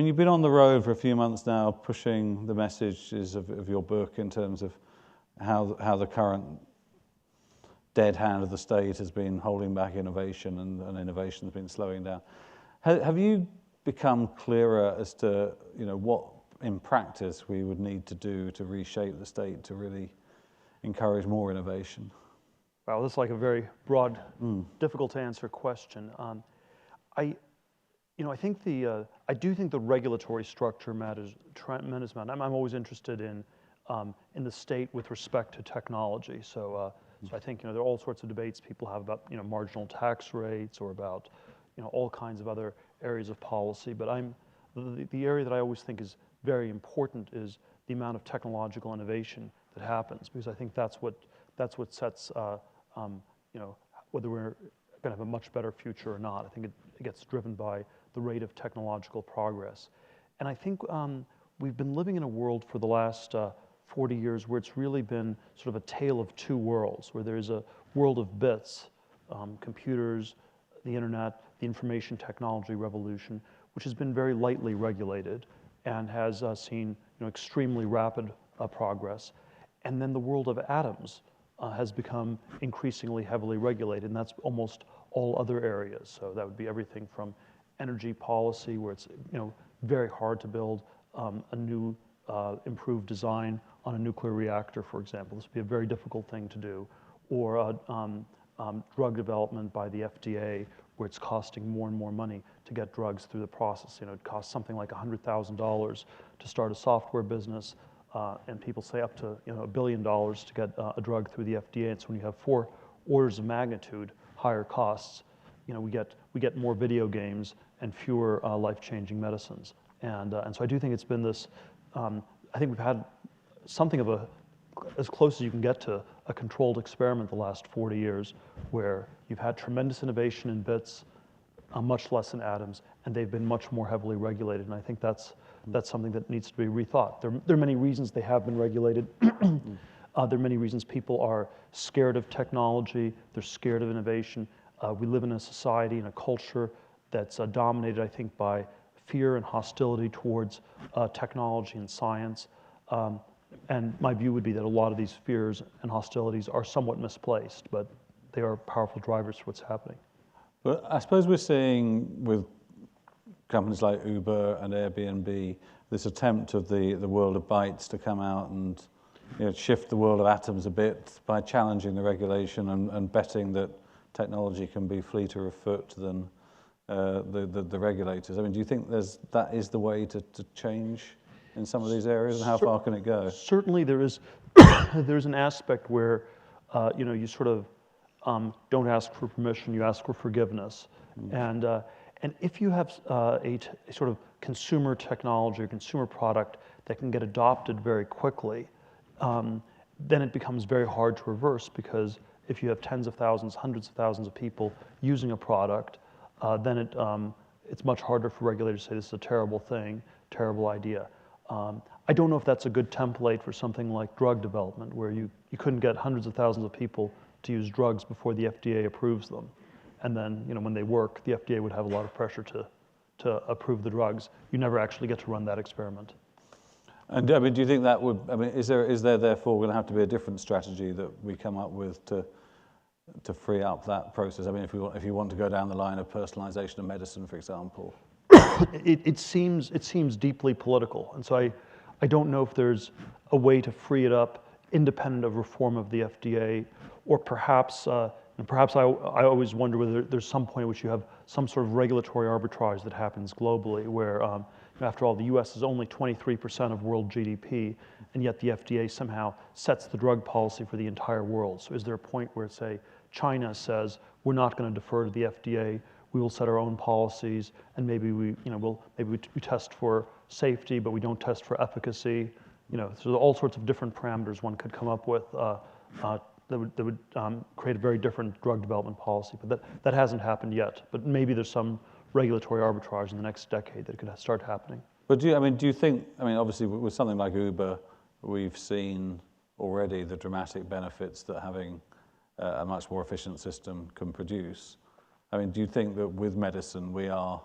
you've been on the road for a few months now, pushing the messages of your book in terms of how the current dead hand of the state has been holding back innovation and innovation has been slowing down. Have you become clearer as to what in practice we would need to do to reshape the state to really encourage more innovation? Wow, this is like a very broad, difficult to answer question. I do think the regulatory structure matters a tremendous amount. I'm always interested in the state with respect to technology. So I think there are all sorts of debates people have about marginal tax rates or about all kinds of other areas of policy. But the area that I always think is very important is the amount of technological innovation that happens, because I think that's what sets whether we're going to have a much better future or not. I think it gets driven by the rate of technological progress. And I think we've been living in a world for the last 40 years where it's really been sort of a tale of two worlds, where there's a world of bits, computers, the internet, the information technology revolution, which has been very lightly regulated and has seen extremely rapid progress. And then the world of atoms has become increasingly heavily regulated, and that's almost all other areas. So that would be everything from energy policy, where it's very hard to build a new improved design on a nuclear reactor, for example. This would be a very difficult thing to do. Or drug development by the FDA, where it's costing more and more money to get drugs through the process. It costs something like $100,000 to start a software business, and people say up to $1 billion to get a drug through the FDA. And so when you have 4 orders of magnitude higher costs, we get more video games and fewer life-changing medicines. And so I do think it's been this. I think we've had something of as close as you can get to a controlled experiment the last 40 years, where you've had tremendous innovation in bits, much less in atoms, and they've been much more heavily regulated. And I think that's something that needs to be rethought. There are many reasons they have been regulated. There are many reasons people are scared of technology. They're scared of innovation. We live in a society and a culture that's dominated, I think, by fear and hostility towards technology and science. And my view would be that a lot of these fears and hostilities are somewhat misplaced, but they are powerful drivers for what's happening. But I suppose we're seeing with companies like Uber and Airbnb this attempt of the world of bytes to come out and shift the world of atoms a bit by challenging the regulation and betting that technology can be fleeter of foot than the regulators. I mean, do you think that is the way to change in some of these areas, and how far can it go? Certainly there is there's an aspect where you sort of don't ask for permission, you ask for forgiveness. And if you have a sort of consumer technology or consumer product that can get adopted very quickly, then it becomes very hard to reverse, because if you have tens of thousands, hundreds of thousands of people using a product, then it's much harder for regulators to say this is a terrible thing, terrible idea. I don't know if that's a good template for something like drug development, where you couldn't get hundreds of thousands of people to use drugs before the FDA approves them. And then, when they work, the FDA would have a lot of pressure to approve the drugs. You never actually get to run that experiment. And I mean, do you think that would? I mean, is there therefore going to have to be a different strategy that we come up with to free up that process? I mean, if you want to go down the line of personalization of medicine, for example. It seems deeply political, and so I don't know if there's a way to free it up independent of reform of the FDA, or perhaps I always wonder whether there's some point at which you have some sort of regulatory arbitrage that happens globally, where after all, the U.S. is only 23% of world GDP, and yet the FDA somehow sets the drug policy for the entire world. So is there a point where, say, China says, we're not going to defer to the FDA, we will set our own policies, and maybe we test for safety, but we don't test for efficacy. So there are all sorts of different parameters one could come up with that would create a very different drug development policy. But that hasn't happened yet. But maybe there's some regulatory arbitrage in the next decade that could start happening. But do you think? I mean, obviously, with something like Uber, we've seen already the dramatic benefits that having a much more efficient system can produce. I mean, do you think that with medicine we are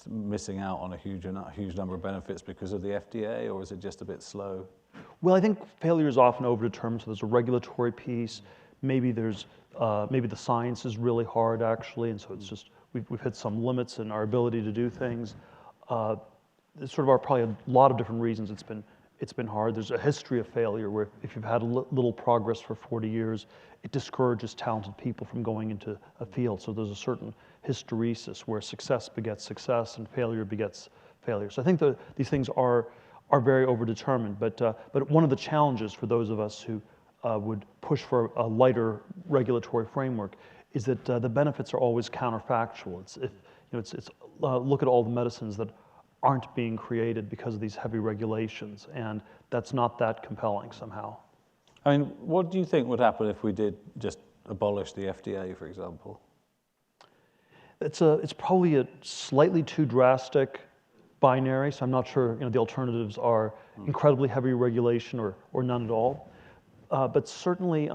missing out on a huge number of benefits because of the FDA, or is it just a bit slow? Well, I think failure is often overdetermined. So there's a regulatory piece. Maybe there's maybe the science is really hard actually, and so it's just we've hit some limits in our ability to do things. There sort of are probably a lot of different reasons it's been hard. There's a history of failure where if you've had little progress for 40 years, it discourages talented people from going into a field. So there's a certain hysteresis where success begets success and failure begets failure. So I think these things are very overdetermined. But one of the challenges for those of us who would push for a lighter regulatory framework is that the benefits are always counterfactual. Look at all the medicines that aren't being created because of these heavy regulations, and that's not that compelling somehow. I mean, what do you think would happen if we did just abolish the FDA, for example? It's probably a slightly too drastic binary, so I'm not sure the alternatives are incredibly heavy regulation or none at all. But certainly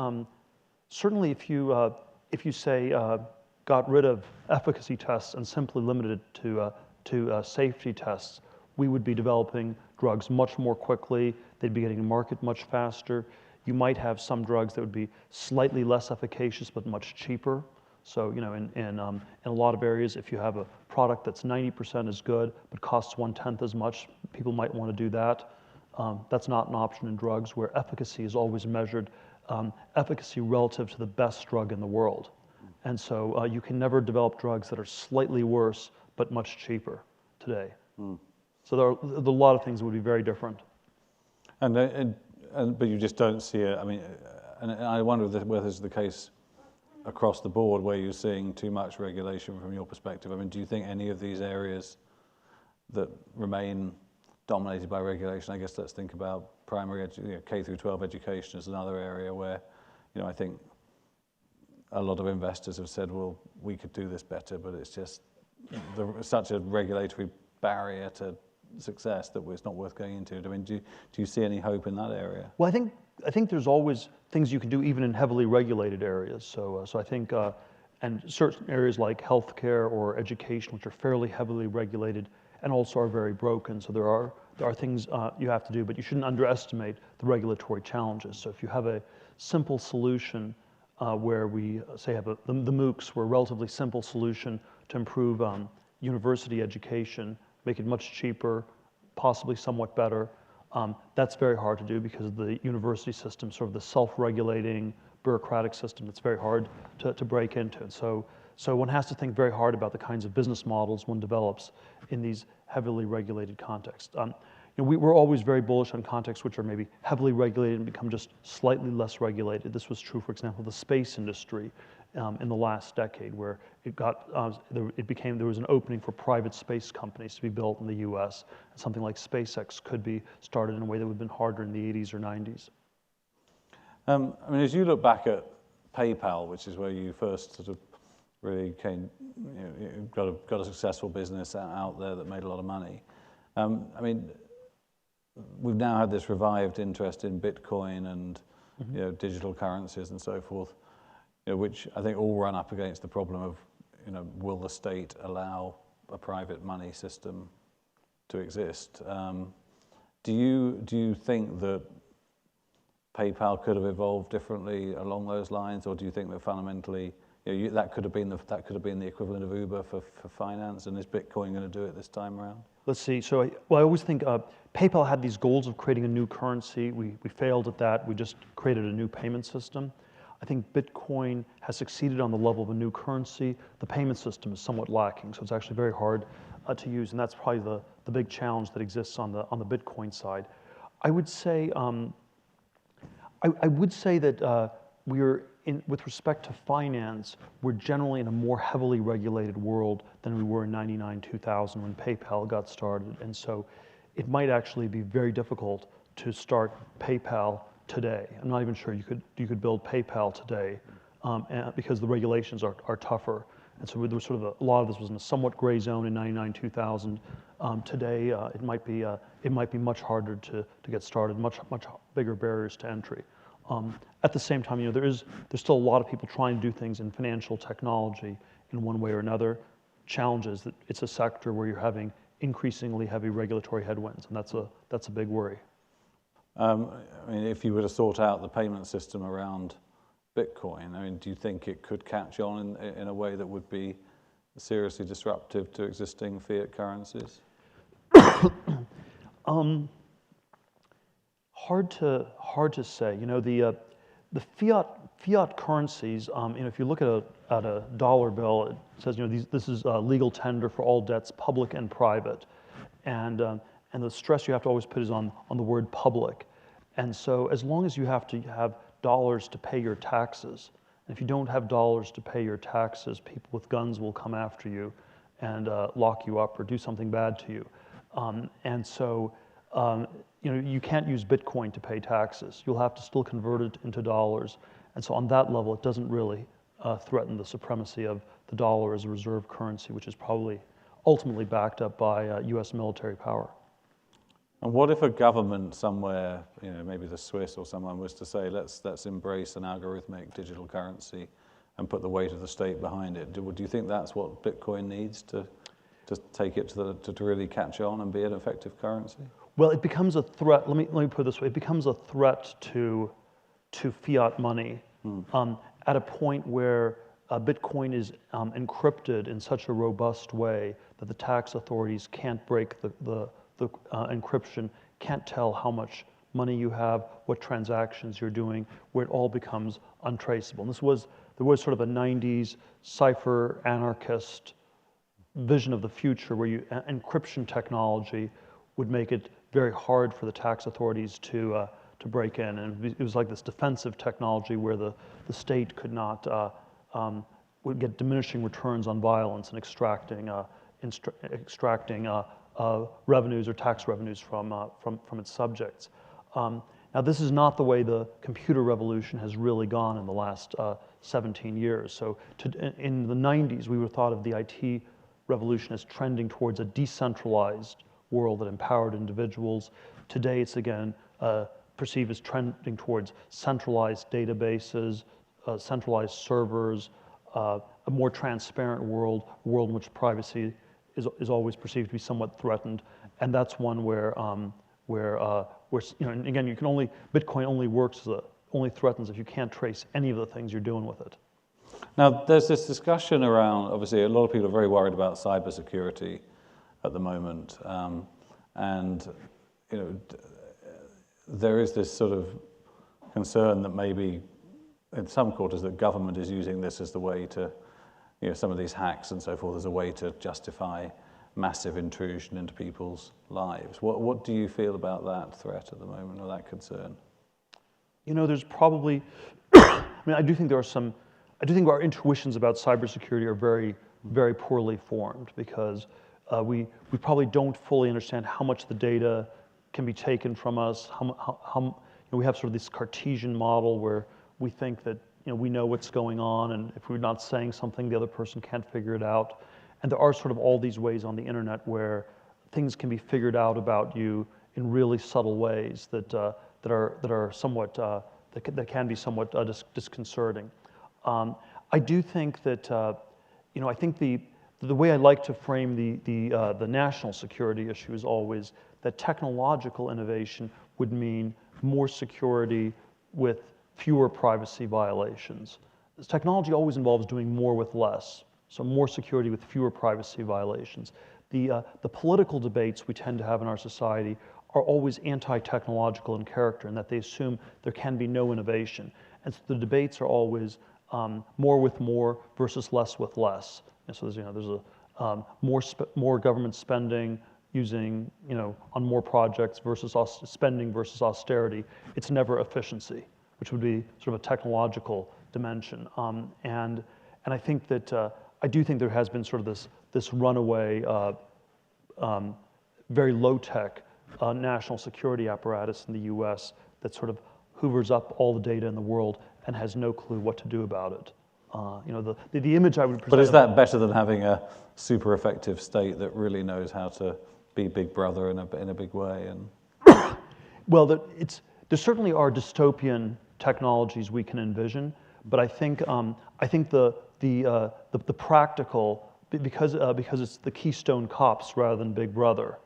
if you say got rid of efficacy tests and simply limited it to safety tests, we would be developing drugs much more quickly. They'd be getting to market much faster. You might have some drugs that would be slightly less efficacious but much cheaper. So in a lot of areas, if you have a product that's 90% as good but costs 1/10 as much, people might want to do that. That's not an option in drugs where efficacy is always measured efficacy relative to the best drug in the world. And so you can never develop drugs that are slightly worse but much cheaper today. So there are a lot of things that would be very different. But you just don't see it. I mean, and I wonder whether it's the case across the board where you're seeing too much regulation from your perspective. I mean, do you think any of these areas that remain dominated by regulation, I guess let's think about primary K through 12 education as another area where, I think a lot of investors have said, well, we could do this better, but it's just such a regulatory barrier to success that it's not worth going into. I mean, do you see any hope in that area? Well, I think there's always things you can do even in heavily regulated areas. So I think, and certain areas like healthcare or education, which are fairly heavily regulated and also are very broken. So there are things you have to do, but you shouldn't underestimate the regulatory challenges. So if you have a simple solution where we say have the MOOCs were a relatively simple solution to improve university education, make it much cheaper, possibly somewhat better. That's very hard to do because of the university system, sort of the self-regulating bureaucratic system that's very hard to break into. So one has to think very hard about the kinds of business models one develops in these heavily regulated contexts. We're always very bullish on contexts which are maybe heavily regulated and become just slightly less regulated. This was true, for example, the space industry in the last decade, where there was an opening for private space companies to be built in the U.S. And something like SpaceX could be started in a way that would have been harder in the 80s or 90s. I mean, as you look back at PayPal, which is where you first sort of really got a successful business out there that made a lot of money. I mean, we've now had this revived interest in Bitcoin and digital currencies and so forth, which I think all run up against the problem of, will the state allow a private money system to exist? Do you think that PayPal could have evolved differently along those lines, or do you think that fundamentally that could have been the equivalent of Uber for finance, and is Bitcoin going to do it this time around? Let's see. So I always think PayPal had these goals of creating a new currency. We failed at that. We just created a new payment system. I think Bitcoin has succeeded on the level of a new currency. The payment system is somewhat lacking, so it's actually very hard to use, and that's probably the big challenge that exists on the Bitcoin side. I would say that with respect to finance, we're generally in a more heavily regulated world than we were in 99, 2000 when PayPal got started. And so it might actually be very difficult to start PayPal today. I'm not even sure you could build PayPal today because the regulations are tougher. And so there was sort of a lot of this was in a somewhat gray zone in 99, 2000. Today, it might be much harder to get started, much bigger barriers to entry. At the same time, there's still a lot of people trying to do things in financial technology in one way or another. challenge is that it's a sector where you're having increasingly heavy regulatory headwinds, and that's a big worry. I mean, if you were to sort out the payment system around Bitcoin, I mean, do you think it could catch on in a way that would be seriously disruptive to existing fiat currencies? Hard to say. You know, the fiat currencies. You know, if you look at a dollar bill, it says, you know, this is legal tender for all debts, public and private, and the stress you have to always put is on the word public. And so, as long as you have to have dollars to pay your taxes, and if you don't have dollars to pay your taxes, people with guns will come after you and lock you up or do something bad to you. And so, you know, you can't use Bitcoin to pay taxes. You'll have to still convert it into dollars. And so on that level, it doesn't really threaten the supremacy of the dollar as a reserve currency, which is probably ultimately backed up by US military power. And what if a government somewhere, you know, maybe the Swiss or someone, was to say, let's embrace an algorithmic digital currency and put the weight of the state behind it? Do you think that's what Bitcoin needs to take it to really catch on and be an effective currency? Well, it becomes a threat. Let me put it this way: it becomes a threat to fiat money at a point where Bitcoin is encrypted in such a robust way that the tax authorities can't break the encryption, can't tell how much money you have, what transactions you're doing, where it all becomes untraceable. And there was sort of a 90s cipher anarchist vision of the future where encryption technology would make it very hard for the tax authorities to break in. And it was like this defensive technology where the state could not, would get diminishing returns on violence and extracting revenues or tax revenues from its subjects. Now, this is not the way the computer revolution has really gone in the last 17 years. So in the 90s, we were thought of the IT revolution as trending towards a decentralized world that empowered individuals. Today, it's again perceived as trending towards centralized databases, centralized servers, a more transparent world, a world in which privacy is always perceived to be somewhat threatened, and that's one where you know, and again, Bitcoin only threatens if you can't trace any of the things you're doing with it. Now, there's this discussion around, obviously, a lot of people are very worried about cybersecurity at the moment, and you know, there is this sort of concern that maybe in some quarters that government is using this as the way to, you know, some of these hacks and so forth as a way to justify massive intrusion into people's lives. What do you feel about that threat at the moment, or that concern? You know, there's probably, I mean, I do think our intuitions about cybersecurity are very, very poorly formed because we probably don't fully understand how much the data can be taken from us. How you know, we have sort of this Cartesian model where we think that, you know, we know what's going on, and if we're not saying something, the other person can't figure it out. And there are sort of all these ways on the internet where things can be figured out about you in really subtle ways that are somewhat that can be somewhat disconcerting. I do think that you know, I think the way I like to frame the national security issue is always that technological innovation would mean more security with fewer privacy violations. This technology always involves doing more with less, so more security with fewer privacy violations. The political debates we tend to have in our society are always anti-technological in character, in that they assume there can be no innovation. And so the debates are always more with more versus less with less. And so there's more government spending using, you know, on more projects versus spending versus austerity. It's never efficiency, which would be sort of a technological dimension. And I think that I do think there has been sort of this runaway, very low-tech national security apparatus in the U.S. that sort of hoovers up all the data in the world and has no clue what to do about it. You know, the image I would present. But is that better than having a super effective state that really knows how to be Big Brother in a big way? And well, there certainly are dystopian technologies we can envision, but I think the practical because it's the Keystone Cops rather than Big Brother,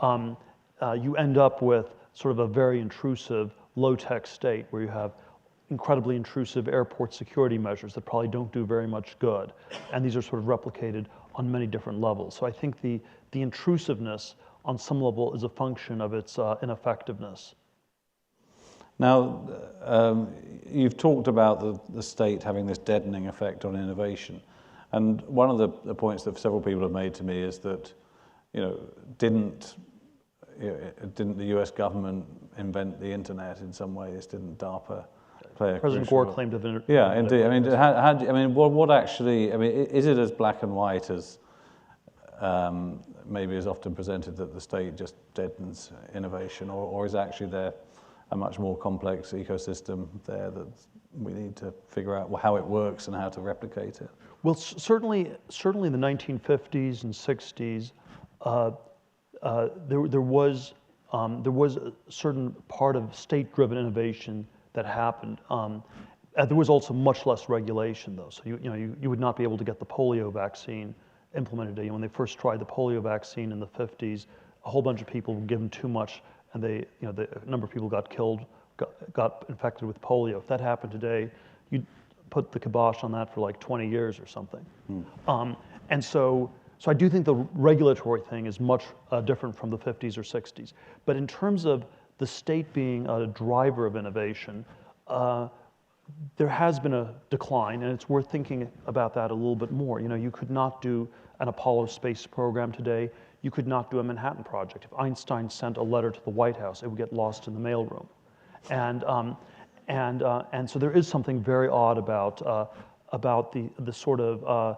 you end up with sort of a very intrusive, low-tech state where you have incredibly intrusive airport security measures that probably don't do very much good. And these are sort of replicated on many different levels. So I think the intrusiveness on some level is a function of its ineffectiveness. Now, you've talked about the state having this deadening effect on innovation. And one of the points that several people have made to me is that, didn't the US government invent the internet in some ways? Didn't DARPA play a President crucial Gore claimed to have Yeah, indeed. What actually, is it as black and white as maybe is often presented, that the state just deadens innovation, or is actually there a much more complex ecosystem there that we need to figure out how it works and how to replicate it? Well, certainly in the 1950s and 60s, there was a certain part of state-driven innovation that happened. There was also much less regulation, though. So you would not be able to get the polio vaccine implemented today. When they first tried the polio vaccine in the 50s, a whole bunch of people were given too much, and a number of people got killed, got infected with polio. If that happened today, you'd put the kibosh on that for like 20 years or something. And so I do think the regulatory thing is much different from the 50s or 60s. But in terms of the state being a driver of innovation, there has been a decline, and it's worth thinking about that a little bit more. You could not do an Apollo space program today. You could not do a Manhattan Project. If Einstein sent a letter to the White House, it would get lost in the mailroom. And so there is something very odd about the sort of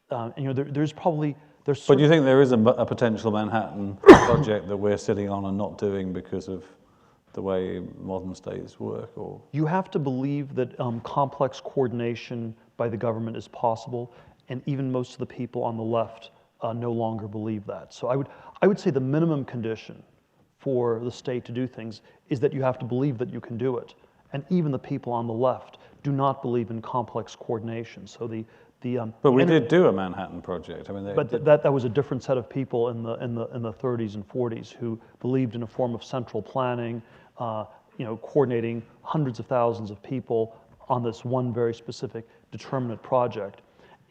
there's probably there's. But do you think there is a potential Manhattan Project that we're sitting on and not doing because of the way modern states work? Or you have to believe that complex coordination by the government is possible, and even most of the people on the left no longer believe that. So I would say the minimum condition for the state to do things is that you have to believe that you can do it. And even the people on the left do not believe in complex coordination. So but we did do a Manhattan Project. But that was a different set of people in the 30s and 40s who believed in a form of central planning, coordinating hundreds of thousands of people on this one very specific determinate project.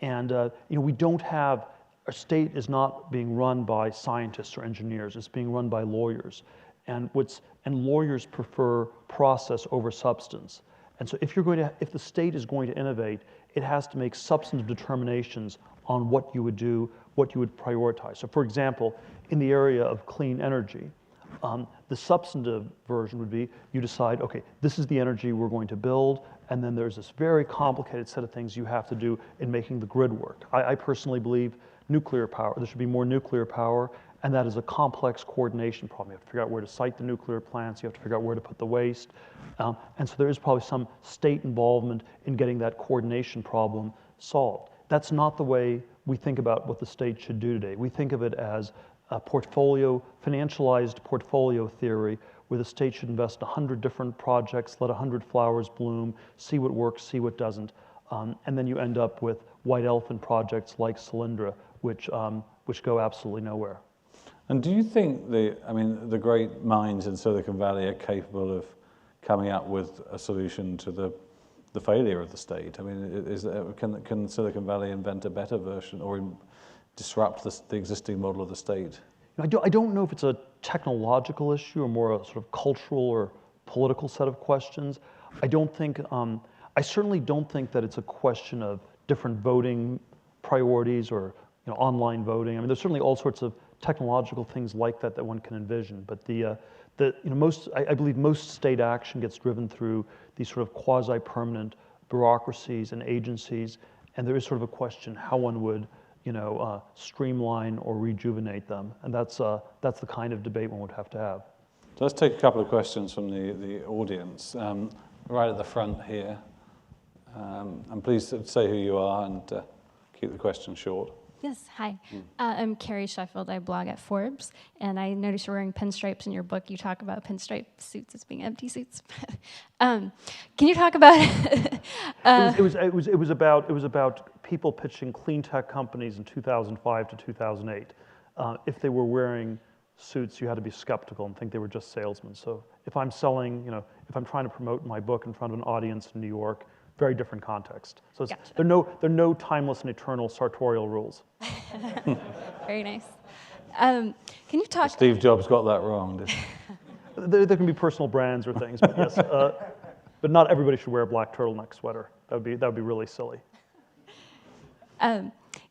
And we don't have. Our state is not being run by scientists or engineers. It's being run by lawyers, and lawyers prefer process over substance. And so if the state is going to innovate, it has to make substantive determinations on what you would do, what you would prioritize. So for example, in the area of clean energy, the substantive version would be you decide, okay, this is the energy we're going to build, and then there's this very complicated set of things you have to do in making the grid work. I personally believe nuclear power, there should be more nuclear power, and that is a complex coordination problem. You have to figure out where to site the nuclear plants, you have to figure out where to put the waste, and so there is probably some state involvement in getting that coordination problem solved. That's not the way we think about what the state should do today. We think of it as a financialized portfolio theory, where the state should invest 100 different projects, let 100 flowers bloom, see what works, see what doesn't, and then you end up with white elephant projects like Solyndra, which go absolutely nowhere. And do you think the great minds in Silicon Valley are capable of coming up with a solution to the failure of the state? Can Silicon Valley invent a better version or disrupt the existing model of the state? I don't know if it's a technological issue or more a sort of cultural or political set of questions. I certainly don't think that it's a question of different voting priorities or online voting. There's certainly all sorts of technological things like that one can envision. But I believe most state action gets driven through these sort of quasi-permanent bureaucracies and agencies, and there is sort of a question how one would streamline or rejuvenate them, and that's the kind of debate one would have to have. So let's take a couple of questions from the audience, right at the front here. And please say who you are and keep the question short. Yes, hi. I'm Carrie Sheffield. I blog at Forbes, and I noticed you're wearing pinstripes in your book. You talk about pinstripe suits as being empty suits. Can you talk about? It was about people pitching clean tech companies in 2005 to 2008. If they were wearing suits, you had to be skeptical and think they were just salesmen. So if I'm selling, if I'm trying to promote my book in front of an audience in New York, very different context. So Gotcha. there are no timeless and eternal sartorial rules. Very nice. Can you talk? Steve Jobs got that wrong, didn't he? There can be personal brands or things, but yes, but not everybody should wear a black turtleneck sweater. That would be really silly.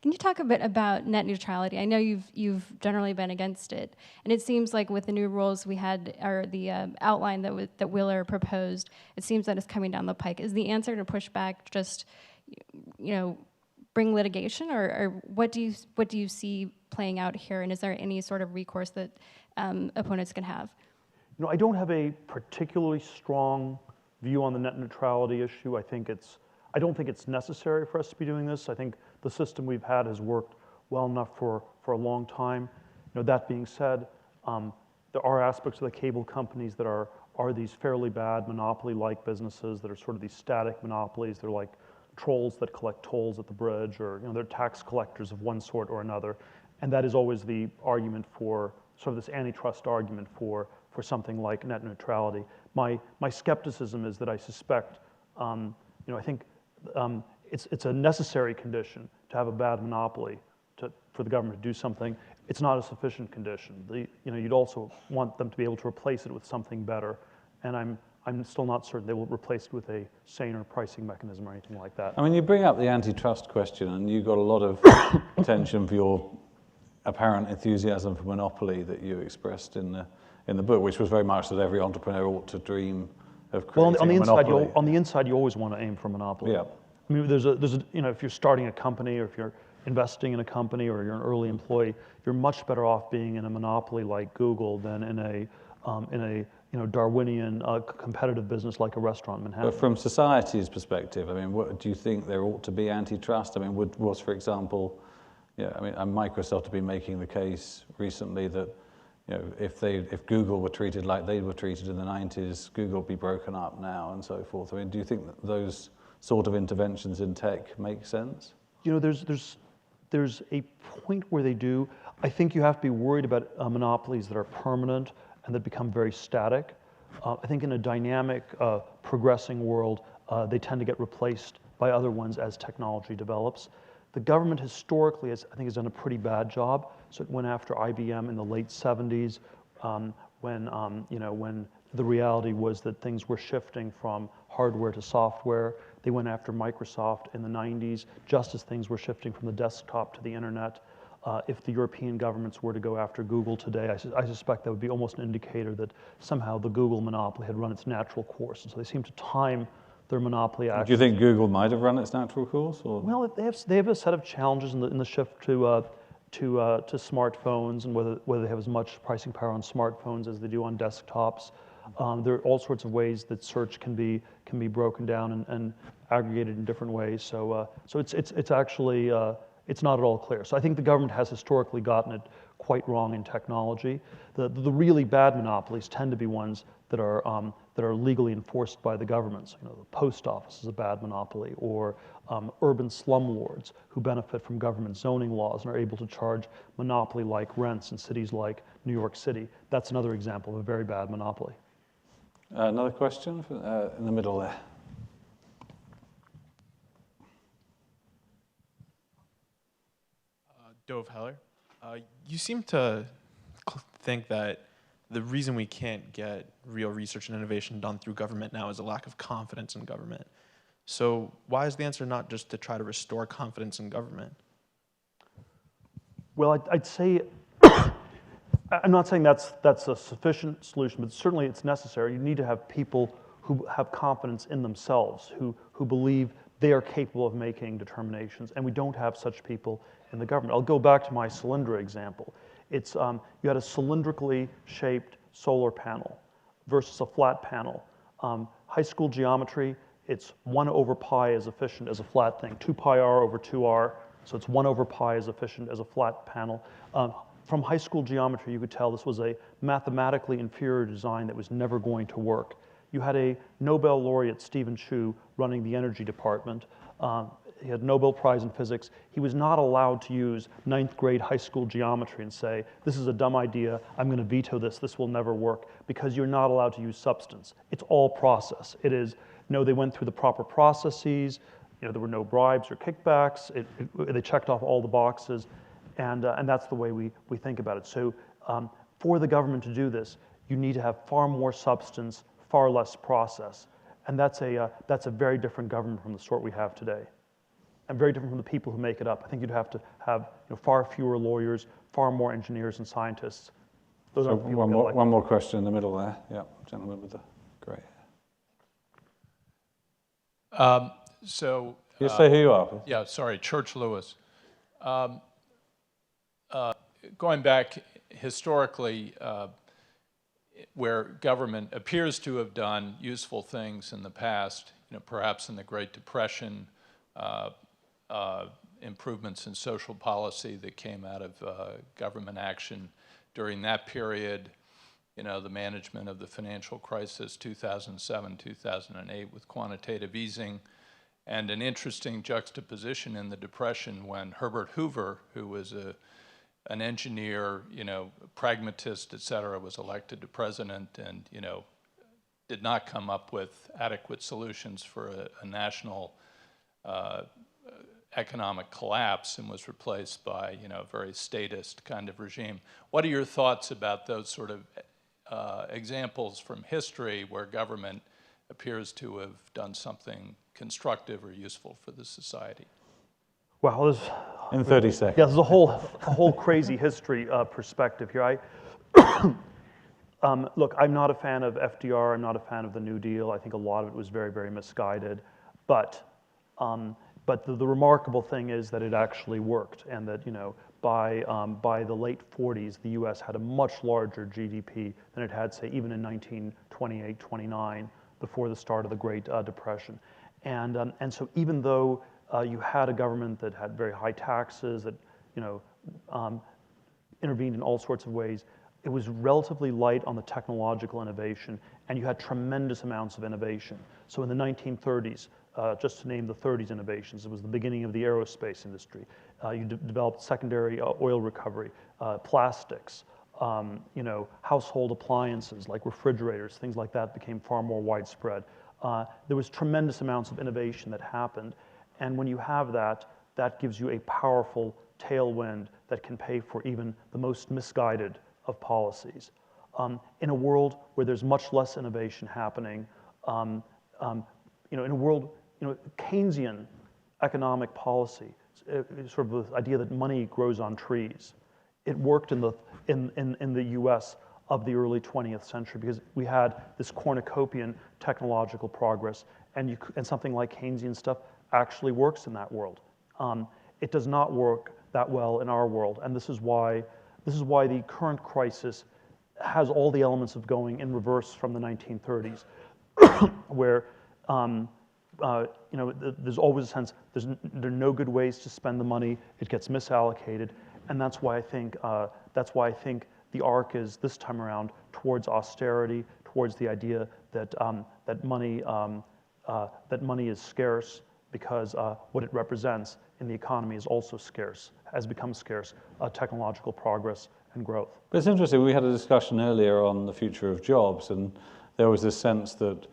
Can you talk a bit about net neutrality? I know you've generally been against it, and it seems like with the new rules we had, or the outline that Wheeler proposed, it seems that it's coming down the pike. Is the answer to push back just, bring litigation, or what do you see playing out here? And is there any sort of recourse that opponents can have? I don't have a particularly strong view on the net neutrality issue. I don't think it's necessary for us to be doing this. I think the system we've had has worked well enough for a long time. That being said, there are aspects of the cable companies that are these fairly bad monopoly-like businesses that are sort of these static monopolies. They're like trolls that collect tolls at the bridge, or they're tax collectors of one sort or another. And that is always the argument for sort of this antitrust argument for something like net neutrality. My skepticism is that I suspect, I think it's a necessary condition to have a bad monopoly for the government to do something. It's not a sufficient condition. You'd also want them to be able to replace it with something better, and I'm still not certain they will replace it with a saner pricing mechanism or anything like that. I mean, you bring up the antitrust question, and you got a lot of attention for your apparent enthusiasm for monopoly that you expressed in the book, which was very much that every entrepreneur ought to dream of creating a monopoly. On the inside, you always want to aim for monopoly. Yeah. I mean, there's a if you're starting a company, or if you're investing in a company, or you're an early employee, you're much better off being in a monopoly like Google than in a Darwinian competitive business like a restaurant in Manhattan. But from society's perspective, I mean, what do you think there ought to be antitrust? I mean, was, for example, Microsoft have been making the case recently that if Google were treated like they were treated in the 90s, Google would be broken up now and so forth. I mean, do you think that those sort of interventions in tech make sense? There's a point where they do. I think you have to be worried about monopolies that are permanent and that become very static. I think in a dynamic, progressing world, they tend to get replaced by other ones as technology develops. The government historically has done a pretty bad job. So it went after IBM in the late 70s, when the reality was that things were shifting from hardware to software. They went after Microsoft in the 90s, just as things were shifting from the desktop to the internet. If the European governments were to go after Google today, I suspect that would be almost an indicator that somehow the Google monopoly had run its natural course. And so they seem to time their monopoly actions. Do you think Google might have run its natural course? Or? Well, they have a set of challenges in the shift to smartphones, and whether they have as much pricing power on smartphones as they do on desktops. There are all sorts of ways that search can be broken down and aggregated in different ways. So it's actually it's not at all clear. So I think the government has historically gotten it quite wrong in technology. The really bad monopolies tend to be ones that are legally enforced by the governments. The post office is a bad monopoly, or urban slumlords who benefit from government zoning laws and are able to charge monopoly-like rents in cities like New York City. That's another example of a very bad monopoly. Another question in the middle there. Dove Heller, you seem to think that the reason we can't get real research and innovation done through government now is a lack of confidence in government. So why is the answer not just to try to restore confidence in government? Well, I'd say, I'm not saying that's a sufficient solution, but certainly it's necessary. You need to have people who have confidence in themselves, who believe they are capable of making determinations, and we don't have such people in the government. I'll go back to my Solyndra example. It's you had a cylindrically shaped solar panel versus a flat panel. High school geometry, it's 1 over pi as efficient as a flat thing. 2 pi r over 2r So it's 1 over pi as efficient as a flat panel. From high school geometry, you could tell this was a mathematically inferior design that was never going to work. You had a Nobel laureate, Stephen Chu, running the energy department. He had a Nobel Prize in physics. He was not allowed to use 9th grade high school geometry and say, this is a dumb idea, I'm going to veto this will never work, because you're not allowed to use substance. It's all process. It is, no, they went through the proper processes, there were no bribes or kickbacks, they checked off all the boxes, and that's the way we think about it. So for the government to do this, you need to have far more substance, far less process. And that's a very different government from the sort we have today. And very different from the people who make it up. I think you'd have to have far fewer lawyers, far more engineers and scientists. Those so are the people one more question in the middle there. Yeah, gentleman with the grey hair. You say who you are, please. Yeah, sorry, Church Lewis. Going back historically, where government appears to have done useful things in the past, perhaps in the Great Depression, improvements in social policy that came out of government action during that period, the management of the financial crisis, 2007, 2008 with quantitative easing, and an interesting juxtaposition in the Depression when Herbert Hoover, who was an engineer, pragmatist, et cetera, was elected to president and, did not come up with adequate solutions for a national economic collapse and was replaced by, a very statist kind of regime. What are your thoughts about those sort of examples from history where government appears to have done something constructive or useful for the society? Well, in 30 seconds. Yeah, there's a whole crazy history perspective here. Look, I'm not a fan of FDR. I'm not a fan of the New Deal. I think a lot of it was very, very misguided. But the remarkable thing is that it actually worked, and that by the late 40s, the U.S. had a much larger GDP than it had, say, even in 1928, 29, before the start of the Great Depression. And so even though you had a government that had very high taxes, that intervened in all sorts of ways, it was relatively light on the technological innovation, and you had tremendous amounts of innovation. So in the 1930s, just to name the 30s innovations, it was the beginning of the aerospace industry. You developed secondary oil recovery, plastics, household appliances like refrigerators, things like that became far more widespread. There was tremendous amounts of innovation that happened, and when you have that, that gives you a powerful tailwind that can pay for even the most misguided of policies. In a world where there's much less innovation happening, in a world, Keynesian economic policy, sort of the idea that money grows on trees, it worked in the U.S. of the early 20th century because we had this cornucopian technological progress, and something like Keynesian stuff actually works in that world. It does not work that well in our world, and this is why the current crisis has all the elements of going in reverse from the 1930s, where there's always a sense there are no good ways to spend the money. It gets misallocated, and that's why I think the arc is this time around towards austerity, towards the idea that that money is scarce because what it represents in the economy is also scarce, has become scarce, technological progress and growth. But it's interesting, we had a discussion earlier on the future of jobs, and there was this sense that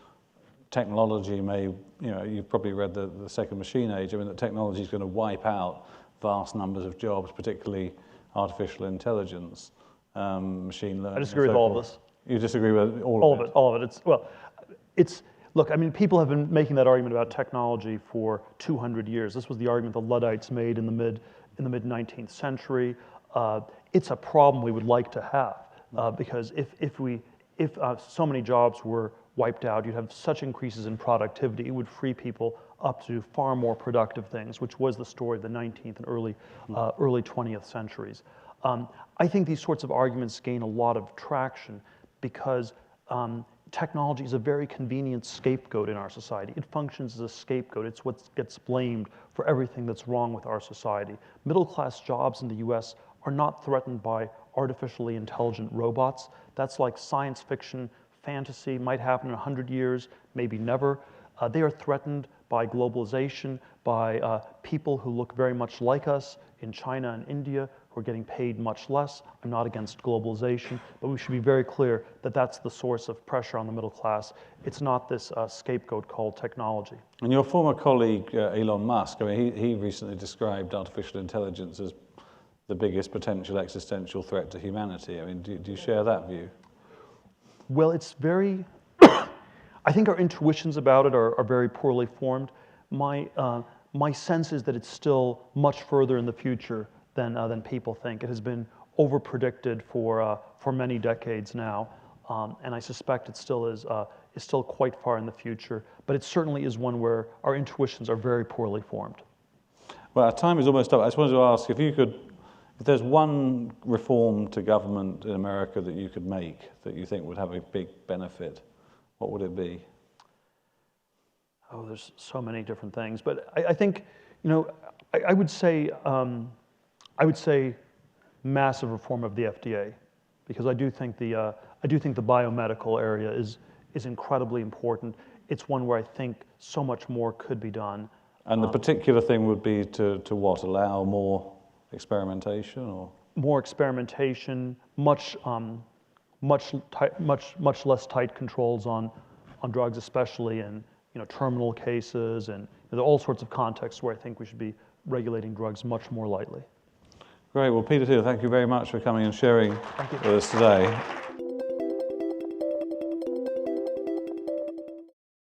technology may, you've probably read the Second Machine Age, that technology is going to wipe out vast numbers of jobs, particularly artificial intelligence, machine learning. I disagree with all of this. You disagree with all of it? All of it. Look, people have been making that argument about technology for 200 years. This was the argument the Luddites made in the mid 19th century. It's a problem we would like to have because if so many jobs were wiped out, you'd have such increases in productivity. It would free people up to far more productive things, which was the story of the 19th and early 20th centuries. I think these sorts of arguments gain a lot of traction because technology is a very convenient scapegoat in our society. It functions as a scapegoat. It's what gets blamed for everything that's wrong with our society. Middle-class jobs in the US are not threatened by artificially intelligent robots. That's like science fiction, fantasy, might happen in 100 years, maybe never. They are threatened by globalization, by people who look very much like us in China and India, who are getting paid much less. I'm not against globalization, but we should be very clear that that's the source of pressure on the middle class. It's not this scapegoat called technology. And your former colleague, Elon Musk, I mean, he recently described artificial intelligence as the biggest potential existential threat to humanity. I mean, do you share that view? Well, it's very, I think our intuitions about it are very poorly formed. My sense is that it's still much further in the future than people think. It has been over-predicted for many decades now, and I suspect it still is still quite far in the future, but it certainly is one where our intuitions are very poorly formed. Well, our time is almost up. I just wanted to ask if there's one reform to government in America that you could make that you think would have a big benefit, what would it be? Oh, there's so many different things, but I think, I would say massive reform of the FDA, because I do think the biomedical area is incredibly important. It's one where I think so much more could be done. And the particular thing would be to what? Allow more experimentation, or more experimentation, much less tight controls on drugs, especially in terminal cases, and there are all sorts of contexts where I think we should be regulating drugs much more lightly. Great. Well, Peter Thiel, thank you very much for coming and sharing with us today.